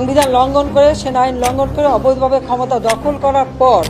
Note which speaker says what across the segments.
Speaker 1: সংবিধান লঙ্ঘন করে, সেনা আইন লঙ্ঘন করে অবৈধভাবে ক্ষমতা দখল করার পর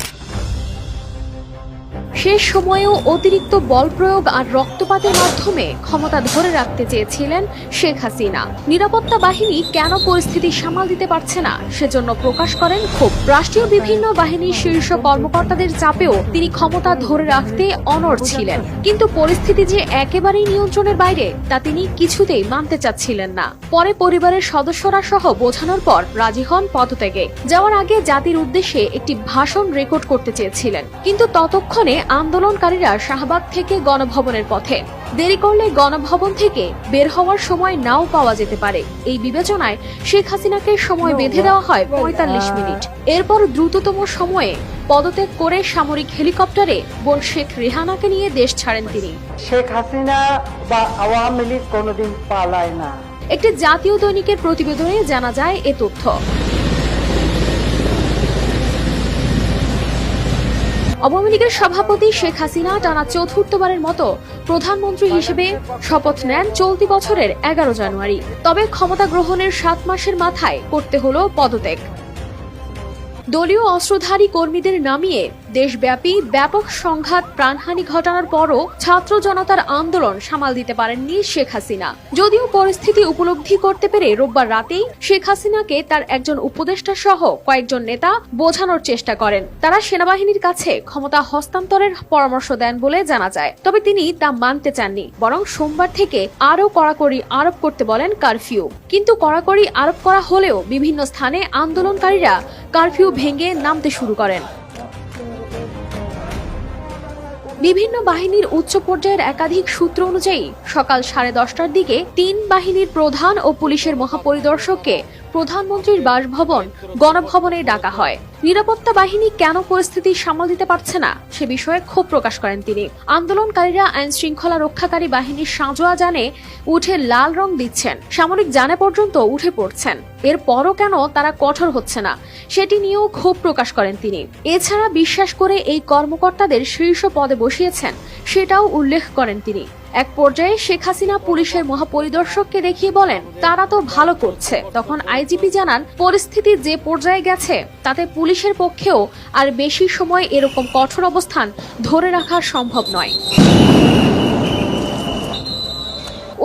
Speaker 2: শেষ সময়েও অতিরিক্ত বল প্রয়োগ আর রক্তপাতের মাধ্যমে ক্ষমতা ধরে রাখতে চেয়েছিলেন শেখ হাসিনা। নিরাপত্তা বাহিনী কেন পরিস্থিতি সামাল দিতে পারছে না সেজন্য প্রকাশ করেন ক্ষোভ। রাষ্ট্রীয় বিভিন্ন বাহিনীর শীর্ষ কর্মকর্তাদের চাপেও তিনি ক্ষমতা ধরে রাখতে অনড় ছিলেন, কিন্তু পরিস্থিতি যে একেবারেই নিয়ন্ত্রণের বাইরে তা তিনি কিছুতেই মানতে চাচ্ছিলেন না। পরে পরিবারের সদস্যরা সহ বোঝানোর পর রাজি হন পদত্যাগে। যাওয়ার আগে জাতির উদ্দেশ্যে একটি ভাষণ রেকর্ড করতে চেয়েছিলেন, কিন্তু ততক্ষণে আন্দোলনকারীরা শাহবাগ থেকে গণভবনের পথে। দেরি করলে গণভবন থেকে বের হওয়ার সময় নাও পাওয়া যেতে পারে। এই বিবেচনায় শেখ হাসিনাকে সময় বেঁধে দেওয়া হয় ৪৫ মিনিট। এরপর দ্রুততম সময়ে পদত্যাগ করে সামরিক হেলিকপ্টারে বোন শেখ রেহানাকে নিয়ে দেশ ছাড়েন তিনি।
Speaker 1: শেখ হাসিনা বা আওয়ামী লীগ কোনোদিন পালায় না।
Speaker 2: একটি জাতীয় দৈনিকের প্রতিবেদনে জানা যায় এ তথ্য। আওয়ামী লীগের সভাপতি শেখ হাসিনা টানা চতুর্থবারের মতো প্রধানমন্ত্রী হিসেবে শপথ নেন চলতি বছরের ১১ জানুয়ারি। তবে ক্ষমতা গ্রহণের ৭ মাসের মাথায় করতে হলো পদত্যাগ। দলীয় অস্ত্রধারী কর্মীদের নামিয়ে দেশব্যাপী ব্যাপক সংঘাত, প্রাণহানি ঘটানোর পরও ছাত্র জনতার আন্দোলন সামাল দিতে পারেননি শেখ হাসিনা। যদিও পরিস্থিতি উপলব্ধি করতে পেরে রোববার রাতেই শেখ হাসিনাকে তার একজন উপদেষ্টা সহ কয়েকজন নেতা বোঝানোর চেষ্টা করেন। তারা সেনাবাহিনীর কাছে ক্ষমতা হস্তান্তরের পরামর্শ দেন বলে জানা যায়। তবে তিনি তা মানতে চাননি, বরং সোমবার থেকে আরও কড়াকড়ি আরোপ করতে বলেন কারফিউ। কিন্তু কড়াকড়ি আরোপ করা হলেও বিভিন্ন স্থানে আন্দোলনকারীরা কারফিউ ভেঙে নামতে শুরু করেন। বিভিন্ন বাহিনীর উচ্চ পর্যায়ের একাধিক সূত্র অনুযায়ী সকাল 10:30টার দিকে ৩ বাহিনীর প্রধান ও পুলিশের মহাপরিদর্শককে প্রধানমন্ত্রীর বাসভবন গণভবনে ডাকা হয়। নিরাপত্তা বাহিনী কেন পরিস্থিতি সামাল দিতে পারছে না সে বিষয়ে ক্ষোভ প্রকাশ করেন তিনি। আন্দোলনকারীরা আইন শৃঙ্খলা রক্ষাকারী বাহিনীর সাঁজোয়া যানে উঠে লাল রং দিচ্ছেন, সামরিক যানে পর্যন্ত উঠে পড়ছেন। এরপরও কেন তারা কঠোর হচ্ছে না সেটি নিয়েও ক্ষোভ প্রকাশ করেন তিনি। এছাড়া বিশ্বাস করে এই কর্মকর্তাদের শীর্ষ পদে বসিয়েছেন সেটাও উল্লেখ করেন তিনি। এক পর্যায়ে শেখ হাসিনা পুলিশের মহাপরিদর্শককে দেখিয়ে বলেন তারা তো ভালো করছে। তখন আইজিপি জানান পরিস্থিতি যে পর্যায়ে গেছে তাতে পুলিশের পক্ষেও আর বেশি সময় এরকম কঠোর অবস্থান ধরে রাখা সম্ভব নয়।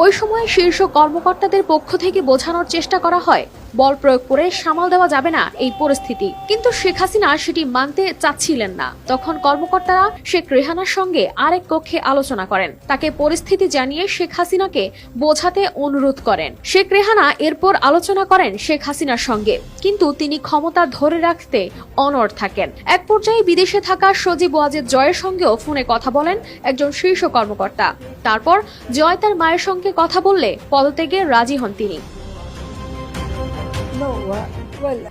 Speaker 2: ওই সময় শীর্ষ কর্মকর্তাদের পক্ষ থেকে বোঝানোর চেষ্টা করা হয় বল প্রয়োগ করে সামাল দেওয়া যাবে না এই পরিস্থিতি, কিন্তু শেখ হাসিনা সেটি মানতে চাচ্ছিলেন না। তখন কর্মকর্তারা শেখ রেহানার সঙ্গে আরেক কক্ষে আলোচনা করেন। তাকে পরিস্থিতি জানিয়ে শেখ হাসিনাকে বোঝাতে অনুরোধ করেন। শেখ রেহানা এরপর আলোচনা করেন শেখ হাসিনার সঙ্গে, কিন্তু তিনি ক্ষমতা ধরে রাখতে অনড় থাকেন। এক পর্যায়ে বিদেশে থাকা সজীব ওয়াজেদ জয়ের সঙ্গেও ফোনে কথা বলেন একজন শীর্ষ কর্মকর্তা। তারপর জয় তার মায়ের সঙ্গে কথা বললে পদত্যাগে রাজি হন তিনি।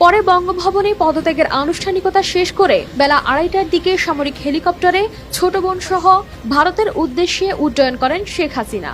Speaker 2: পরে বঙ্গভবনে পদত্যাগের আনুষ্ঠানিকতা শেষ করে বেলা 2:30টার দিকে সামরিক হেলিকপ্টারে ছোট বোন সহ ভারতের উদ্দেশ্যে উড্ডয়ন করেন শেখ হাসিনা।